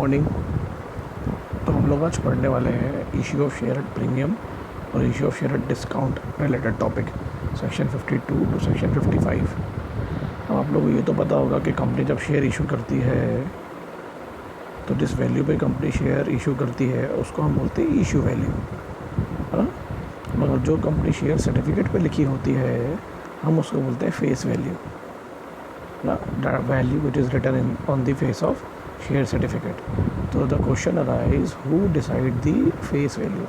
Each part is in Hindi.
मॉर्निंग। तो हम लोग आज पढ़ने वाले हैं issue of share at premium और issue of share at discount related topic, section 52 to section 55। अब आप लोगों को ये तो पता होगा कि कंपनी जब शेयर इशू करती है तो जिस वैल्यू पे कंपनी शेयर इशू करती है उसको हम बोलते हैं इशू वैल्यू, है ना। मगर जो कंपनी शेयर सर्टिफिकेट पे लिखी होती है हम उसको बोलते हैं फेस वैल्यू, ना, value which is written in on the face of share certificate. तो the question arise who decide the face value.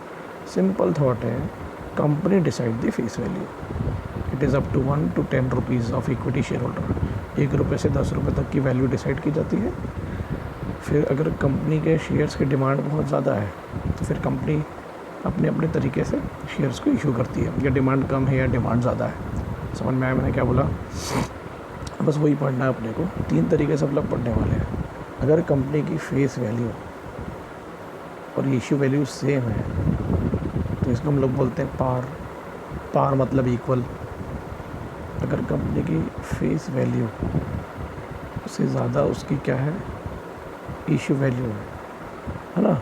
Simple thought है, company decide the face value. It is up to 1 to 10 rupees of equity share holder. 1 रुपये से 10 रुपये तक की वैल्यू डिसाइड की जाती है। फिर अगर कंपनी के शेयर्स की डिमांड बहुत ज़्यादा है तो फिर कंपनी अपने अपने तरीके से शेयर्स को इशू करती है, या डिमांड कम है या डिमांड ज़्यादा है। समझ में आया मैंने क्या बोला? बस वही पढ़ना है अपने को। 3 तरीके से हम लोग पढ़ने वाले हैं। अगर कंपनी की फेस वैल्यू और इशू वैल्यू सेम है तो इसको हम लोग बोलते हैं पार। पार मतलब इक्वल। अगर कंपनी की फेस वैल्यू उससे ज़्यादा उसकी क्या है, इशू वैल्यू है ना,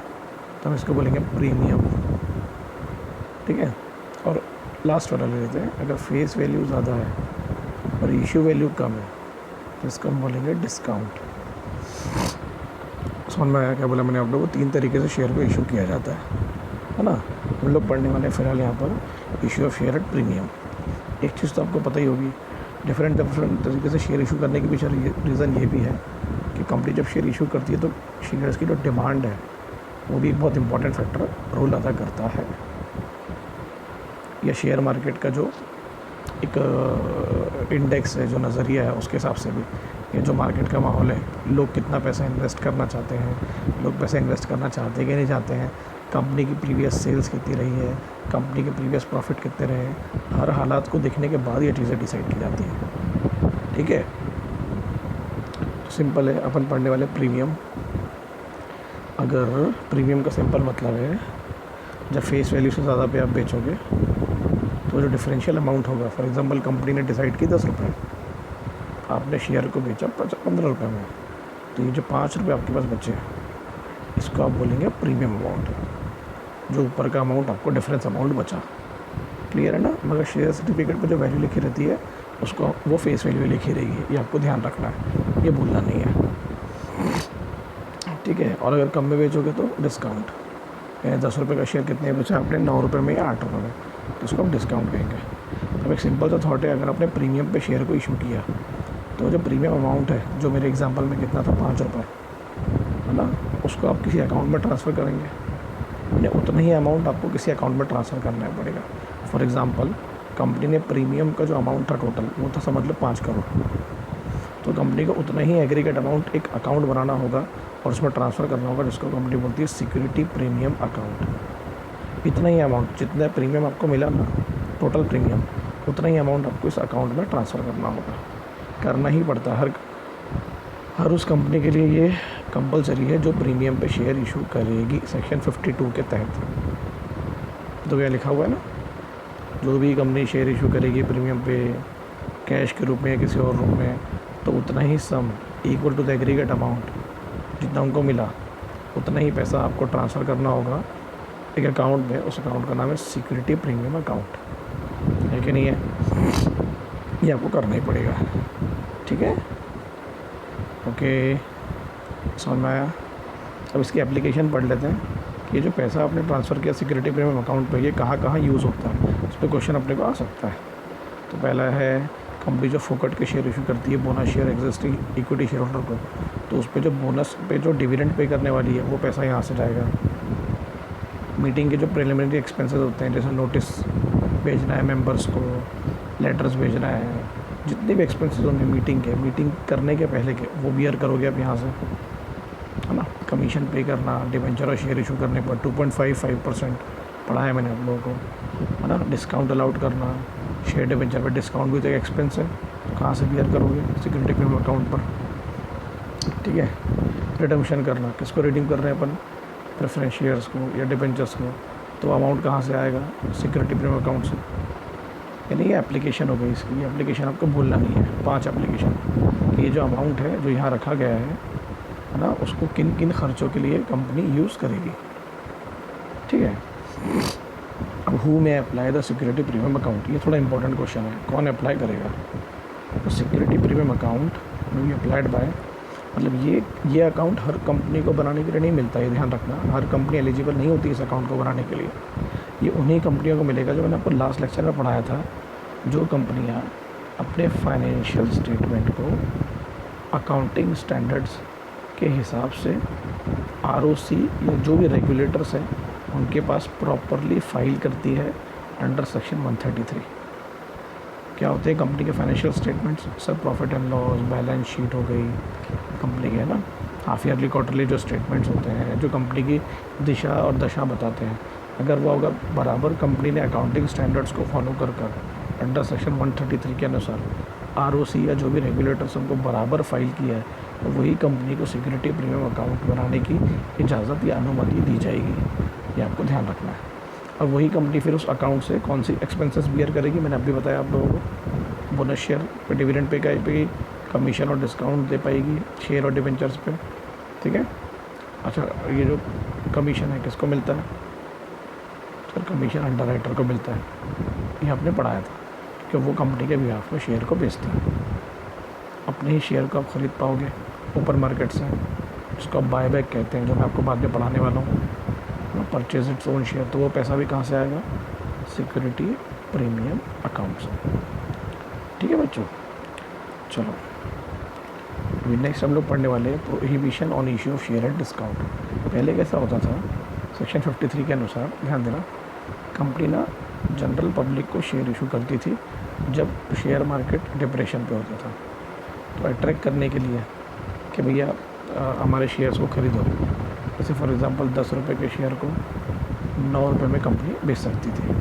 तो हम इसको बोलेंगे प्रीमियम। ठीक है। और लास्ट वाला ले लेते हैं, अगर फेस वैल्यू ज़्यादा है और इशू वैल्यू कम है तो इसको हम बोलेंगे डिस्काउंट। समझ में आया क्या बोला मैंने आप लोगों को? 3 तरीके से शेयर को इशू किया जाता है ना। हम लोग पढ़ने वाले हैं फिलहाल यहाँ पर issue of share at premium. एक चीज़ तो आपको पता ही होगी, डिफरेंट तरीके से शेयर इशू करने के पीछे रीज़न ये भी है कि कंपनी जब शेयर इशू करती है तो शेयर्स की जो डिमांड है वो भी एक बहुत इंपॉर्टेंट फैक्टर रोल अदा करता है। या शेयर मार्केट का जो एक इंडेक्स है, जो नज़रिया है, उसके हिसाब से भी ये जो मार्केट का माहौल है, लोग कितना पैसा इन्वेस्ट करना चाहते हैं, लोग पैसा इन्वेस्ट करना चाहते हैं कि नहीं चाहते हैं, कंपनी की प्रीवियस सेल्स कितनी रही है, कंपनी के प्रीवियस प्रॉफिट कितने रहे हैं, हर हालात को देखने के बाद ये चीज़ें डिसाइड की जाती हैं। ठीक है। तो सिंपल है, अपन पढ़ने वाले प्रीमियम। अगर प्रीमियम का सिंपल मतलब है जब फेस वैल्यू से ज़्यादा पे आप बेचोगे तो जो डिफरेंशियल अमाउंट होगा, फॉर एग्जांपल कंपनी ने डिसाइड की 10 रुपये, आपने शेयर को बेचा 15 रुपये में, तो ये जो 5 रुपये आपके पास बचे इसको आप बोलेंगे प्रीमियम अमाउंट। जो ऊपर का अमाउंट आपको डिफरेंस अमाउंट बचा। क्लियर है ना। मगर शेयर सर्टिफिकेट पर जो वैल्यू लिखी रहती है उसको वो फेस वैल्यू लिखी रहेगी, ये आपको ध्यान रखना है, ये भूलना नहीं है। ठीक है। और अगर कम में बेचोगे तो डिस्काउंट, यानी 10 रुपये का शेयर कितने बचा आपने, 9 रुपये में या 8 रुपये में, तो उसको हम डिस्काउंट कहेंगे। अब एक सिंपल सा थॉट है, अगर आपने प्रीमियम पे शेयर को इशू किया तो जो प्रीमियम अमाउंट है, जो मेरे एग्जांपल में कितना था 5 रुपये, है ना, उसको आप किसी अकाउंट में ट्रांसफ़र करेंगे, यानी उतना ही अमाउंट आपको किसी अकाउंट में ट्रांसफ़र करना पड़ेगा। फॉर एग्ज़ाम्पल कंपनी ने प्रीमियम का जो अमाउंट था टोटल वो था समझ लो 5 करोड़, तो कंपनी को उतना ही एग्रीगेट अमाउंट एक अकाउंट बनाना होगा और उसमें ट्रांसफ़र करना होगा, जिसको कंपनी बोलती है सिक्योरिटी प्रीमियम अकाउंट। इतना ही अमाउंट, जितना प्रीमियम आपको मिला ना, टोटल प्रीमियम, उतना ही अमाउंट आपको इस अकाउंट में ट्रांसफ़र करना होगा। करना ही पड़ता है हर उस कंपनी के लिए, ये कंपलसरी है जो प्रीमियम पे शेयर इशू करेगी सेक्शन 52 के तहत। तो क्या लिखा हुआ है ना, जो भी कंपनी शेयर इशू करेगी प्रीमियम पे, कैश के रूप में या किसी और रूप में, तो उतना ही sum equal to the aggregate amount, जितना उनको मिला उतना ही पैसा आपको ट्रांसफ़र करना होगा एक अकाउंट में। उस अकाउंट का नाम है सिक्योरिटी प्रीमियम अकाउंट, है कि नहीं है? ये आपको करना ही पड़ेगा। ठीक है। ओके, समझ में आया? अब इसकी एप्लीकेशन पढ़ लेते हैं कि ये जो पैसा आपने ट्रांसफ़र किया सिक्योरिटी प्रीमियम अकाउंट पे, ये कहाँ कहाँ यूज़ होता है, इस पर क्वेश्चन अपने को आ सकता है। तो पहला है कंपनी जो फोकट के शेयर इशू करती है bonus share existing equity share holder को, तो उस पर जो बोनस पे जो डिविडेंड पे करने वाली है वो पैसा यहाँ से जाएगा। मीटिंग के जो प्रिलिमिनरी एक्सपेंसेस होते हैं, जैसे नोटिस भेजना है मेंबर्स को, लेटर्स भेजना है, जितने भी एक्सपेंसेस होंगे मीटिंग के, मीटिंग करने के पहले के, वो बियर करोगे आप यहाँ से, है ना। कमीशन पे करना, डिबेंचर और शेयर इशू करने पर 2.55% पढ़ा है मैंने आप लोगों को, है ना। डिस्काउंट अलाउड करना, शेयर डिबेंचर पर डिस्काउंट भी तो एक एक्सपेंस है, तो कहाँ से बियर करोगे? सिक्योरिटी प्रीमियम अकाउंट पर। ठीक है। रिडम्पशन करना, किसको रिडीम कर रहे हैं अपन, प्रेफरेंस शेयर्स को या डिबेंचर्स को, तो अमाउंट कहाँ से आएगा? सिक्योरिटी प्रीमियम अकाउंट से। यानी ये एप्लीकेशन हो गई इसकी। एप्लीकेशन आपको भूलना नहीं है, 5 एप्लीकेशन। ये जो अमाउंट है जो यहाँ रखा गया है है ना, उसको किन किन खर्चों के लिए कंपनी यूज़ करेगी। ठीक है। अब हु में apply the security premium account, ये थोड़ा इंपॉर्टेंट क्वेश्चन है, कौन अप्लाई करेगा। तो सिक्योरिटी प्रीमियम अकाउंट में बी अप्लाइड बाय, मतलब ये अकाउंट हर कंपनी को बनाने के लिए नहीं मिलता, ये ध्यान रखना। हर कंपनी एलिजिबल नहीं होती इस अकाउंट को बनाने के लिए। ये उन्हीं कंपनियों को मिलेगा जो मैंने आपको लास्ट लेक्चर में पढ़ाया था, जो कंपनियां अपने फाइनेंशियल स्टेटमेंट को अकाउंटिंग स्टैंडर्ड्स के हिसाब से ROC या जो भी रेगुलेटर्स हैं उनके पास प्रॉपरली फाइल करती है अंडर सेक्शन 133। क्या होते हैं कंपनी के financial statements? Sir profit and loss, balance sheet हो गई कंपनी के, है ना, हाफ ईयरली क्वार्टरली जो स्टेटमेंट्स होते हैं जो कंपनी की दिशा और दशा बताते हैं, अगर वो अगर बराबर कंपनी ने अकाउंटिंग स्टैंडर्ड्स को फॉलो कर अंडर सेक्शन 133 के अनुसार ROC या जो भी रेगुलेटर्स उनको बराबर फाइल किया है, तो वही कंपनी को सिक्योरिटी प्रीमियम अकाउंट बनाने की इजाज़त या अनुमति दी जाएगी। ये आपको ध्यान रखना है। और वही कंपनी फिर उस अकाउंट से कौन सी एक्सपेंसेस बियर करेगी, मैंने अभी बताया आप लोगों को। बोनस शेयर पे, डिविडेंड पे पाएगी, कमीशन और डिस्काउंट दे पाएगी शेयर और डिवेंचर्स पे। ठीक है। अच्छा, ये जो कमीशन है किसको मिलता है? सर कमीशन अंडरराइटर को मिलता है, ये आपने पढ़ाया था कि वो कंपनी के बिहाफ में शेयर को बेचता है। अपने ही शेयर को आप ख़रीद पाओगे ओपन मार्केट से, जिसको आप बायबैक कहते हैं, जो मैं आपको बाद में पढ़ाने वाला हूँ। परचेज इट्स ओन शेयर, तो वो पैसा भी कहाँ से आएगा? सिक्योरिटी प्रीमियम अकाउंट से। ठीक है बच्चों, चलो अभी नेक्स्ट हम लोग पढ़ने वाले हैं prohibition on issue of share at discount. पहले कैसा होता था, सेक्शन 53 के अनुसार, ध्यान देना, कंपनी ना जनरल पब्लिक को शेयर इशू करती थी जब शेयर मार्केट डिप्रेशन पे होता था। तो अट्रैक्ट करने के लिए कि भैया हमारे शेयर्स को ख़रीदो, जैसे फॉर एग्ज़ाम्पल 10 रुपये के शेयर को 9 रुपये में कंपनी बेच सकती थी।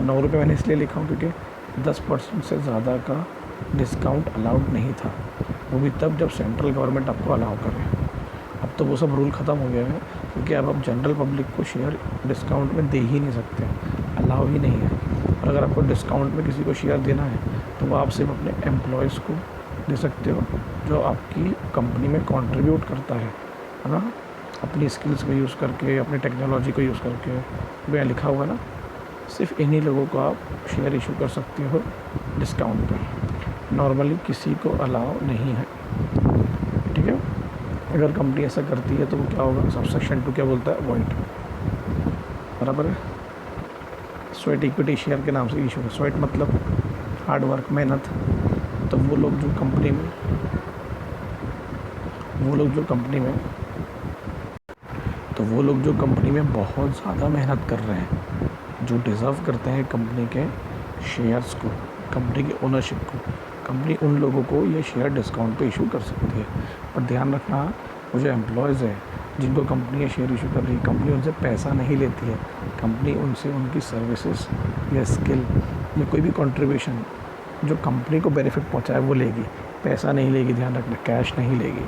9 रुपये मैंने इसलिए लिखा हूँ क्योंकि 10% से ज़्यादा का डिस्काउंट अलाउड नहीं था, वो भी तब जब सेंट्रल गवर्नमेंट आपको अलाउ करे। अब तो वो सब रूल ख़त्म हो गया है, क्योंकि अब आप जनरल पब्लिक को शेयर डिस्काउंट में दे ही नहीं सकते, अलाउ ही नहीं है। और अगर आपको डिस्काउंट में किसी को शेयर देना है तो वो आप सिर्फ अपने एम्प्लॉयज़ को दे सकते हो जो आपकी कंपनी में कंट्रीब्यूट करता है ना, अपनी स्किल्स को यूज़ करके, अपनी टेक्नोलॉजी को यूज़ करके। वो यहाँ लिखा हुआ है ना, सिर्फ इन्हीं लोगों को आप शेयर इशू कर सकते हो डिस्काउंट पे, नॉर्मली किसी को अलाउ नहीं है। ठीक है। अगर कंपनी ऐसा करती है तो वो क्या होगा, सबसेक्शन 2 क्या बोलता है, वॉइड, बराबर है। स्वेट इक्विटी शेयर के नाम से इशू है। स्वेट मतलब हार्ड वर्क, मेहनत। तो वो लोग जो कंपनी में बहुत ज़्यादा मेहनत कर रहे हैं, जो डिज़र्व करते हैं कंपनी के शेयर्स को, कंपनी की ओनरशिप को, कंपनी उन लोगों को ये शेयर डिस्काउंट पे इशू कर सकती है। पर ध्यान रखना, वो जो एम्प्लॉयज़ है जिनको कंपनी ये शेयर इशू कर रही है, कंपनी उनसे पैसा नहीं लेती है। कंपनी उनसे उनकी सर्विसेज या स्किल या कोई भी कंट्रीब्यूशन जो कंपनी को बेनिफिट पहुंचाए वो लेगी, पैसा नहीं लेगी। ध्यान रखना, कैश नहीं लेगी।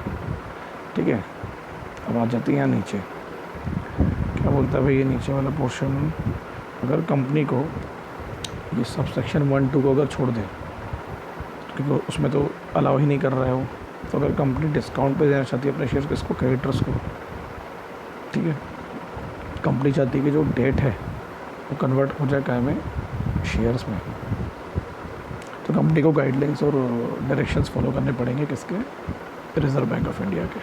ठीक है। अब आ जाती है यहाँ नीचे, क्या बोलता है भाई ये नीचे वाला पोर्शन, अगर कंपनी को ये सब सेक्शन 1-2 को अगर छोड़ दे, क्योंकि उसमें तो अलाउ ही नहीं कर रहा है वो, तो अगर कंपनी डिस्काउंट पे देना चाहती है अपने शेयर्स किसको, क्रेडिटर्स को, ठीक है, कंपनी चाहती है कि जो डेट है वो कन्वर्ट हो जाए काय में, शेयर्स में, तो कंपनी को गाइडलाइंस और डायरेक्शंस फॉलो करने पड़ेंगे किसके, रिजर्व बैंक ऑफ इंडिया के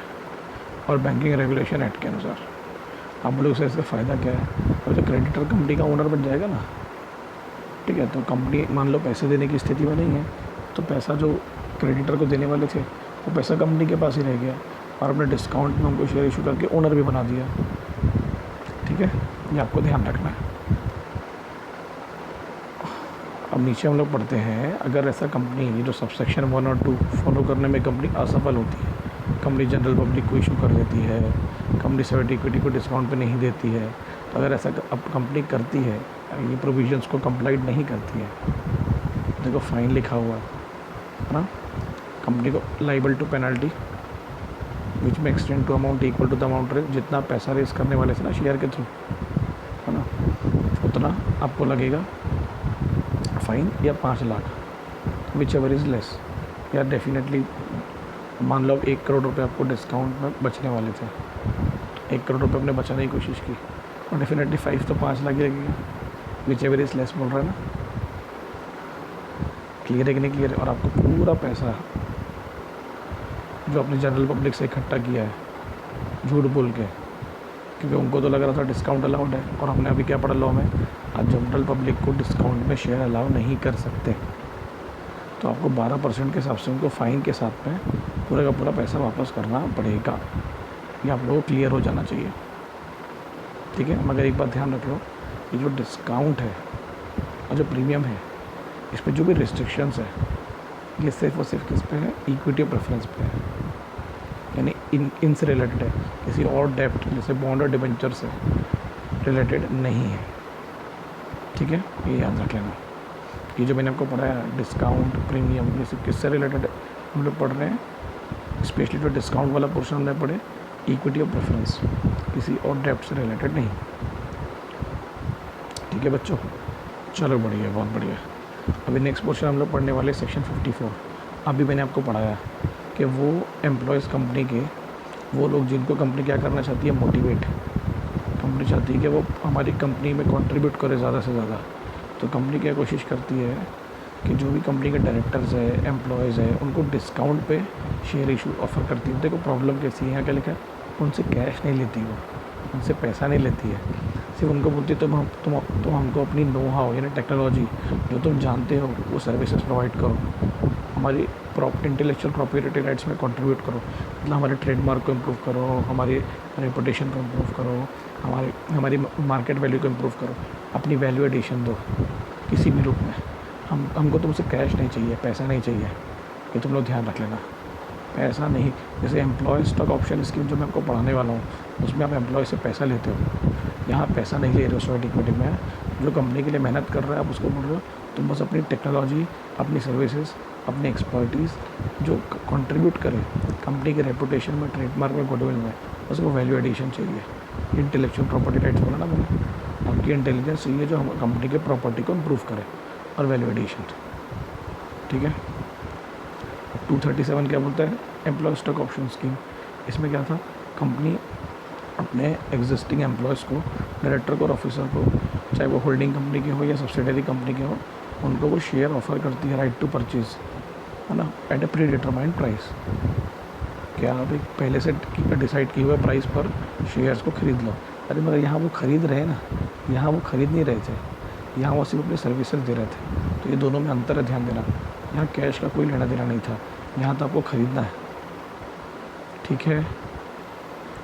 और बैंकिंग रेगुलेशन एक्ट के अनुसार। आप बोलोगे सर इसका फ़ायदा क्या है, और जो क्रेडिटर कंपनी का ओनर बन जाएगा ना, ठीक है, तो कंपनी मान लो पैसे देने की स्थिति में नहीं है, तो पैसा जो क्रेडिटर को देने वाले थे वो पैसा कंपनी के पास ही रह गया, और अपने डिस्काउंट में उनको शेयर इशू करके ओनर भी बना दिया। ठीक है, ये आपको ध्यान रखना है। अब नीचे हम लोग पढ़ते हैं, अगर ऐसा कंपनी जो सबसेक्शन 1 और 2 फॉलो करने में कंपनी असफल होती है, कंपनी जनरल पब्लिक को इशू कर देती है, कंपनी स्वेट इक्विटी को डिस्काउंट पे नहीं देती है, तो अगर ऐसा अब कंपनी करती है, ये प्रोविजंस को कंप्लाइड नहीं करती है, देखो फाइन लिखा हुआ है ना, कंपनी को लाइबल टू पेनल्टी विच में extend to amount equal to the amount raise, जितना पैसा रेस करने वाले थे ना शेयर के थ्रू, है ना, उतना आपको लगेगा फाइन, या 5 lakh, which ever is less, या डेफिनेटली मान लो 1 करोड़ रुपये आपको डिस्काउंट में बचने वाले थे, 1 करोड़ रुपये आपने बचाने की कोशिश की, और डेफिनेटली 5 तो 5 लाख ही लगेगा, विच एवर इज लेस बोल रहा है ना। क्लियर है कि नहीं क्लियर है। और आपको पूरा पैसा जो आपने जनरल पब्लिक से इकट्ठा किया है झूठ बोल के, क्योंकि उनको तो लग रहा था डिस्काउंट अलाउड है, और हमने अभी क्या पढ़ा लॉ में, आप जनरल पब्लिक को डिस्काउंट में शेयर अलाउ नहीं कर सकते, तो आपको 12% के हिसाब से उनको फ़ाइन के साथ में पूरा का पूरा पैसा वापस करना पड़ेगा। ये आप लोगों को क्लियर हो जाना चाहिए, ठीक है। मगर एक बात ध्यान रख लो, ये जो डिस्काउंट है और जो प्रीमियम है, इस पर जो भी रिस्ट्रिक्शंस है, ये सिर्फ और सिर्फ किस पे है, इक्विटी प्रेफरेंस पे है, यानी इनसे रिलेटेड है, किसी और डेप्ट जैसे बॉन्ड और डिबेंचर से रिलेटेड नहीं है, ठीक है। ये याद रख लेना। ये जो मैंने आपको पढ़ाया डिस्काउंट प्रीमियम, ये सब किससे रिलेटेड है हम लोग पढ़ रहे हैं, स्पेशली जो डिस्काउंट वाला पोर्शन हमने पढ़े, इक्विटी और प्रेफरेंस, किसी और डेप्ट से रिलेटेड नहीं, ठीक है बच्चों। चलो बढ़िया, बहुत बढ़िया। अभी नेक्स्ट पोर्शन हम लोग पढ़ने वाले सेक्शन 54। अभी मैंने आपको पढ़ाया कि वो एम्प्लॉयज़ कंपनी के, वो लोग जिनको कंपनी क्या करना चाहती है, मोटिवेट, कंपनी चाहती है कि वो हमारी कंपनी में कंट्रीब्यूट करे ज़्यादा से ज़्यादा, तो कंपनी क्या कोशिश करती है कि जो भी कंपनी के डायरेक्टर्स है, एम्प्लॉयज़ है, उनको डिस्काउंट पे शेयर इशू ऑफ़र करती है। देखो प्रॉब्लम कैसी है, यहाँ क्या लिखा है, उनसे कैश नहीं लेती, वो उनसे पैसा नहीं लेती है, सिर्फ उनको बोलती है तुम हमको अपनी नो हाउ यानी टेक्नोलॉजी जो तुम जानते हो वो सर्विसेज प्रोवाइड करो, हमारी इंटेलेक्चुअल प्रॉपर्टी राइट्स में कंट्रीब्यूट करो, मतलब हमारे ट्रेडमार्क को इम्प्रूव करो, हमारी रेपुटेशन को इम्प्रूव करो, हमारी मार्केट वैल्यू को इम्प्रूव करो, अपनी वैल्यू एडिशन दो किसी भी रूप में। हमको तुमसे कैश नहीं चाहिए, पैसा नहीं चाहिए, ये तुम लोग ध्यान रख लेना, पैसा नहीं। जैसे एम्प्लॉय स्टॉक ऑप्शन स्कीम जो मैं आपको पढ़ाने वाला हूँ, उसमें आप एम्प्लॉय से पैसा लेते हो, यहाँ पैसा नहीं ले रहे हो। स्वेट इक्विटी में जो कंपनी के लिए मेहनत कर रहा है, आप उसको बोल रहे हो तुम बस अपनी टेक्नोलॉजी, अपनी सर्विसेज, अपनी एक्सपर्टीज़ जो कंट्रीब्यूट करे कंपनी के रेपुटेशन में, ट्रेडमार्क में, गुडविल में, उसको वैल्यू एडिशन चाहिए। इंटेलेक्चुअल प्रॉपर्टी राइट्स बोला ना मैंने, आपकी इंटेलिजेंस चाहिए जो हम कंपनी के प्रॉपर्टी को इम्प्रूव करे, और वैल्यू एडिशन, ठीक है। 237 क्या बोलता है, एम्प्लॉय स्टॉक ऑप्शन स्कीम। इसमें क्या था, कंपनी अपने एग्जिस्टिंग एम्प्लॉयज़ को, डायरेक्टर को और ऑफिसर को, चाहे वो होल्डिंग कंपनी के हो या सब्सिडरी कंपनी के हो, उनको वो शेयर ऑफ़र करती है, राइट टू परचेज़, है ना, एट ए प्री डिटरमाइंड प्राइस। क्या आप एक पहले से डिसाइड किए हुए प्राइस पर शेयर्स को खरीद लो। अरे मगर यहाँ वो खरीद रहे हैं ना, यहाँ वो खरीद नहीं रहे थे, यहाँ वो सिर्फ अपनी सर्विसेज दे रहे थे, तो ये दोनों में अंतर है, ध्यान देना। यहाँ कैश का कोई लेना देना नहीं था, यहाँ तो आपको ख़रीदना है, ठीक है।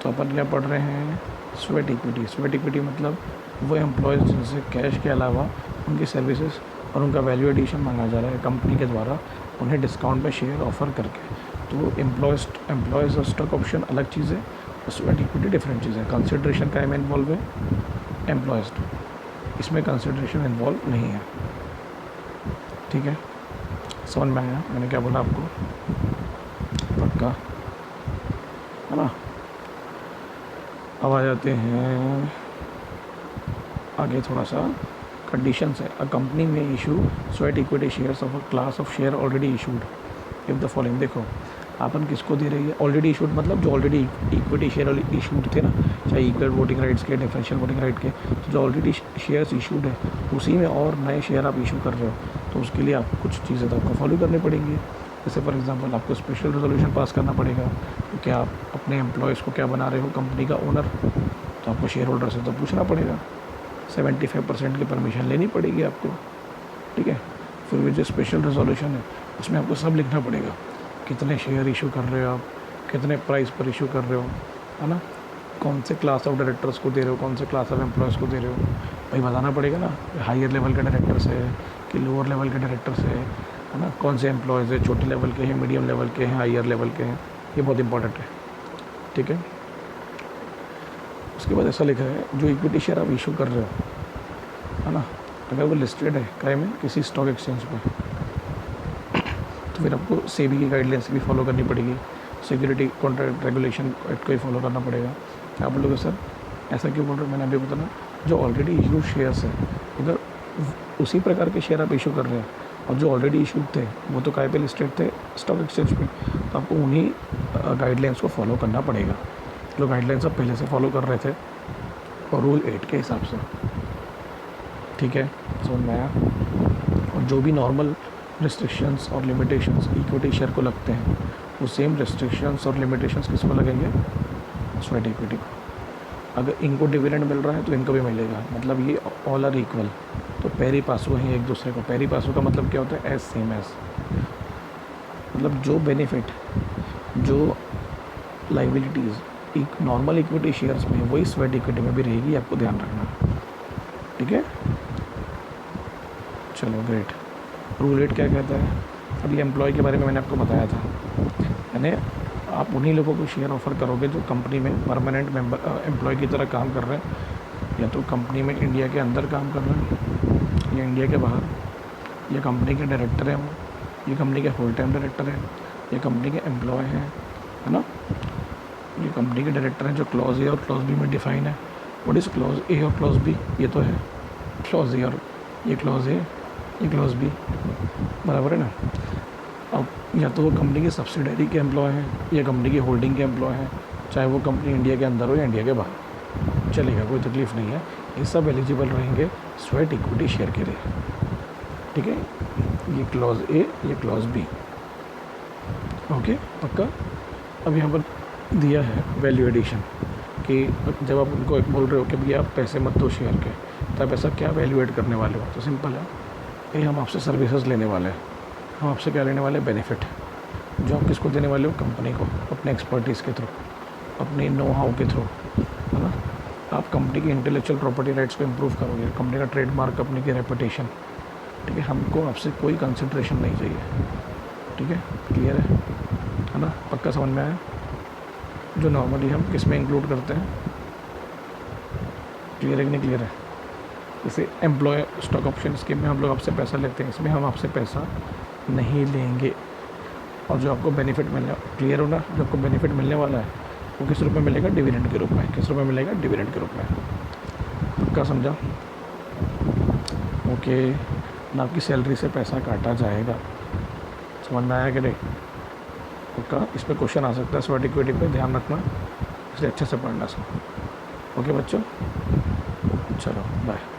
तो अपन क्या पढ़ रहे हैं, स्वेट इक्विटी। स्वेट इक्विटी मतलब वो एम्प्लॉयज़ जिनसे कैश के अलावा उनकी सर्विसेज और उनका वैल्यू एडिशन मांगा जा रहा है कंपनी के द्वारा, उन्हें डिस्काउंट में शेयर ऑफ़र करके। तो एम्प्लॉयज़ और स्टॉक ऑप्शन अलग चीज़ है, और स्वेट इक्विटी डिफरेंट चीज़ है। कंसिडरेशन का में इन्वॉल्व है एम्प्लॉयज़, इसमें कंसिडरेशन इन्वॉल्व नहीं है, ठीक है। समझ में आया मैंने क्या बोला आपको, पक्का है ना। अब आ जाते हैं आगे, थोड़ा सा कंडीशंस है। अ कंपनी में issue sweat equity shares of a class of share already issued if the following. देखो अपन किसको दे रही है, ऑलरेडी इशूड मतलब जो ऑलरेडी इक्विटी शेयर इशूड थे ना, चाहे इक्वल वोटिंग राइट्स के, डिफरेंशियल वोटिंग राइट के, तो जो ऑलरेडी शेयर्स इशूड है उसी में और नए शेयर आप इशू कर रहे हो, तो उसके लिए आपको कुछ चीज़ें तो आपको फॉलो करनी पड़ेंगी। जैसे फॉर एग्जांपल आपको स्पेशल रेजोल्यूशन पास करना पड़ेगा, क्योंकि आप अपने एम्प्लॉयज़ को क्या बना रहे हो, कंपनी का ओनर, तो आपको शेयर होल्डर से तो पूछना पड़ेगा, 75% की परमिशन लेनी पड़ेगी आपको, ठीक है। फिर वो जो स्पेशल रेजोल्यूशन है उसमें आपको सब लिखना पड़ेगा, कितने शेयर इशू कर रहे हो आप, कितने प्राइस पर इशू कर रहे हो, है ना, कौन से क्लास ऑफ डायरेक्टर्स को दे रहे हो, कौन से क्लास ऑफ एम्प्लॉयज़ को दे रहे हो, भाई बताना पड़ेगा ना, हायर लेवल के डायरेक्टर से कि लोअर लेवल के डायरेक्टर से, है ना, कौन से एम्प्लॉयज़ है, छोटे लेवल के हैं, मीडियम लेवल के हैं, हायर लेवल के हैं, ये बहुत इंपॉर्टेंट है, ठीक है। उसके बाद ऐसा लिखा है, जो इक्विटी शेयर आप इशू कर रहे हो, है ना, अगर वो लिस्टेड है काय में किसी स्टॉक एक्सचेंज पे, तो फिर आपको सेबी की गाइडलाइंस भी फॉलो करनी पड़ेगी, सिक्योरिटी कॉन्ट्रैक्ट रेगुलेशन एक्ट को ही फॉलो करना पड़ेगा। आप बोलोगे सर ऐसा क्यों बोल रहे हो, मैंने अभी बताना, जो ऑलरेडी इशू शेयर्स है, अगर उसी प्रकार के शेयर आप इशू कर रहे हैं और जो ऑलरेडी इशूड थे वो तो काय पे लिस्टेड थे, स्टॉक एक्सचेंज पे, तो आपको उन्हीं गाइडलाइंस को फॉलो करना पड़ेगा जो गाइडलाइंस आप पहले से फॉलो कर रहे थे और रूल 8 के हिसाब से। ठीक है, समझ में आया। और जो भी नॉर्मल रिस्ट्रिक्शंस और लिमिटेशंस इक्विटी शेयर को लगते हैं, वो सेम रिस्ट्रिक्शंस और लिमिटेशंस किसको लगेंगे, स्वेट इक्विटी को। अगर इनको डिविडेंड मिल रहा है तो इनको भी मिलेगा, मतलब ये ऑल आर इक्वल, तो पेरी पासो हैं एक दूसरे को। पेरी पासो का मतलब क्या होता है, एज सेम एज, मतलब जो बेनिफिट, जो लाइबिलिटीज़ एक नॉर्मल इक्विटी शेयर्स में, वही स्वेट इक्विटी में भी रहेगी, आपको ध्यान रखना। ठीक है, चलो ग्रेट। रूल 8 क्या कहता है, अभी एम्प्लॉय के बारे में मैंने आपको बताया था, यानी आप उन्हीं लोगों को शेयर ऑफ़र करोगे जो कंपनी में परमानेंट मेंबर एम्प्लॉय की तरह काम कर रहे हैं, या तो कंपनी में इंडिया के अंदर काम कर रहे हैं या इंडिया के बाहर, या कंपनी के डायरेक्टर हैं वो, ये कंपनी के फुल टाइम डायरेक्टर हैं, ये कंपनी के एम्प्लॉय हैं, है ना। ये कंपनी के डायरेक्टर हैं जो क्लॉज ए और क्लॉज बी में डिफाइन है। व्हाट इज़ क्लॉज ए और क्लॉज बी, ये तो है क्लॉज ए और ये क्लॉज ए, ये क्लॉज बी, बराबर है ना। अब या तो वो कंपनी की सब्सिडरी के एम्प्लॉय हैं या कंपनी की होल्डिंग के एम्प्लॉय हैं, चाहे वो कंपनी इंडिया के अंदर हो या इंडिया के बाहर, चलेगा, कोई तकलीफ़ नहीं है। ये सब एलिजिबल रहेंगे स्वेट इक्विटी शेयर के लिए। ठीक है, ये क्लॉज ए, ये क्लॉज बी, ओके पक्का। अब यहाँ पर दिया है वैल्यू एडिशन कि जब आप उनको बोल रहे हो कि भैया आप पैसे मत दो शेयर के, तो आप ऐसा क्या वैल्यू एड करने वाले हो, तो सिंपल है, ये हम आपसे सर्विसेज लेने वाले हैं। हम आपसे क्या लेने वाले, बेनिफिट, जो आप किसको देने वाले हो, कंपनी को, अपने एक्सपर्टीज़ के थ्रू, अपनी नो हाउ के थ्रू, है ना। आप कंपनी की इंटेलेक्चुअल प्रॉपर्टी राइट्स को इम्प्रूव करोगे, कंपनी का ट्रेडमार्क, कंपनी की रेपुटेशन। ठीक है, हमको आपसे कोई कंसिड्रेशन नहीं चाहिए। ठीक है, क्लियर है ना, पक्का समझ में आया। जो नॉर्मली हम किस में इंक्लूड करते हैं, क्लियर है कि नहीं क्लियर है। जैसे एम्प्लॉय स्टॉक ऑप्शन स्कीम में हम लोग आपसे पैसा लेते हैं, इसमें हम आपसे पैसा नहीं लेंगे। और जो आपको बेनिफिट मिलने, क्लियर हो ना, जो आपको बेनिफिट मिलने वाला है वो किस रूप में मिलेगा, डिविडेंड के रूप में। किस रूप में मिलेगा, डिविडेंड के रूप में। पक्का समझा, ओके ना। आपकी सैलरी से पैसा काटा जाएगा, समझ में आया कि नहीं, पक्का। इस पर क्वेश्चन आ सकता है स्वेट इक्विटी पे, ध्यान रखना, इसलिए अच्छे से पढ़ना सब। ओके बच्चों, चलो बाय।